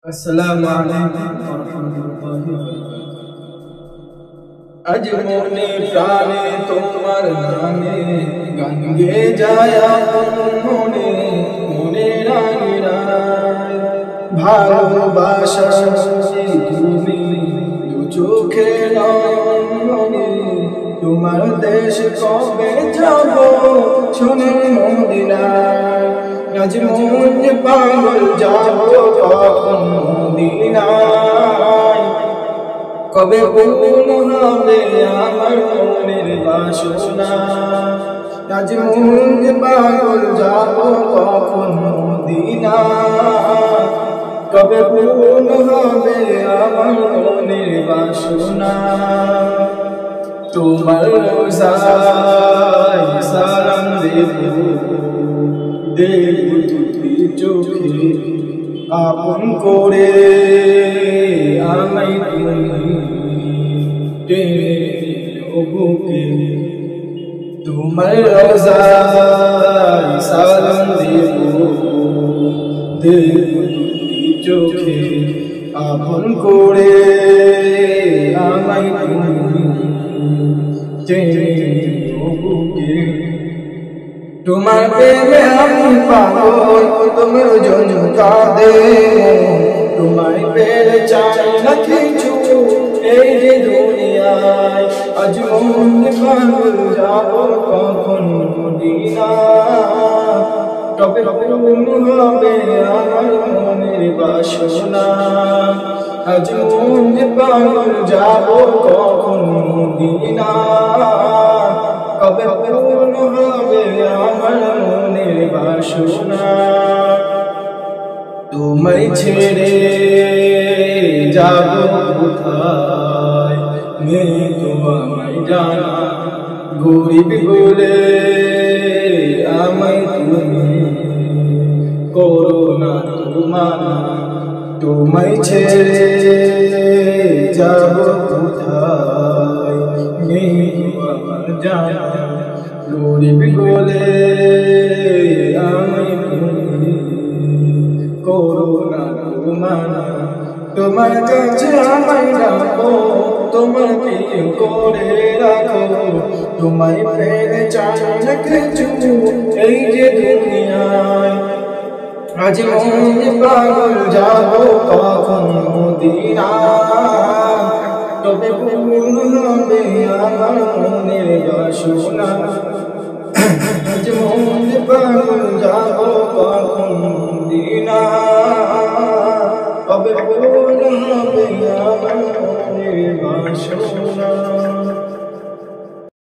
আসসালামু আলাইকুম ওয়া রাহমাতুল্লাহি ওয়া বারাকাতুহু। আজ মনে প্রাণে তোমার নামে গান গেয়ে যায় মনে মনে রানী রায় ভালোবাসা তুমি দু চোখে নয়নে তোমার দেশ কবে যাব শুনে মদিনায় আজ মন পাগল যাব কখন মদিনায় কবে পূর্ণ হবে আমার মনের বাসনা আজ মন পাগল যাব কখন মদিনায় কবে পূর্ণ হবে আমার মনের বাসনা তোমার রোজায় সালাম দেব দুটি চোখে আপন করে আমায় তুমি টেনে বুকে তোমার রোজায় সালাম দেব দুটি চোখে আপন করে আমায় তুমি টেনে বুকে তোমার প্রেমে আমি পাগল তোমার জন্য কাঁদে তোমার পেয়ে চাই না কিছু এই যে দুনিয়ায় আজ মন পাগল যাব কখন মদিনায় কবে পূর্ণ হবে আমার মনের বাসনা আজ মন পাগল যাব কখন মদিনায় কবে পূর্ণ হবে আমার মনের বাসনা তোমায় ছেড়ে যাব কোথায় নেই তোমায় জানা গরিব বলে আমায় তুমি করো না তোমানা তোমায় ছেড়ে যাব কোথায় নেই তোমার জানা গরিব বলে আমায় তুমি করো না তোমানা তোমার কাছে আমায় রাখো তোমার প্রিয় করে রাখো তোমায় পেয়ে চাই না কিছু এই যে দুনিয়ায় আজ মন পাগল যাব কখন মদিনায় তবে পূর্ণ হবে আমার মনের বাসনা আজ মন পাগল যাব কখন মদিনায় তবে পূর্ণ হবে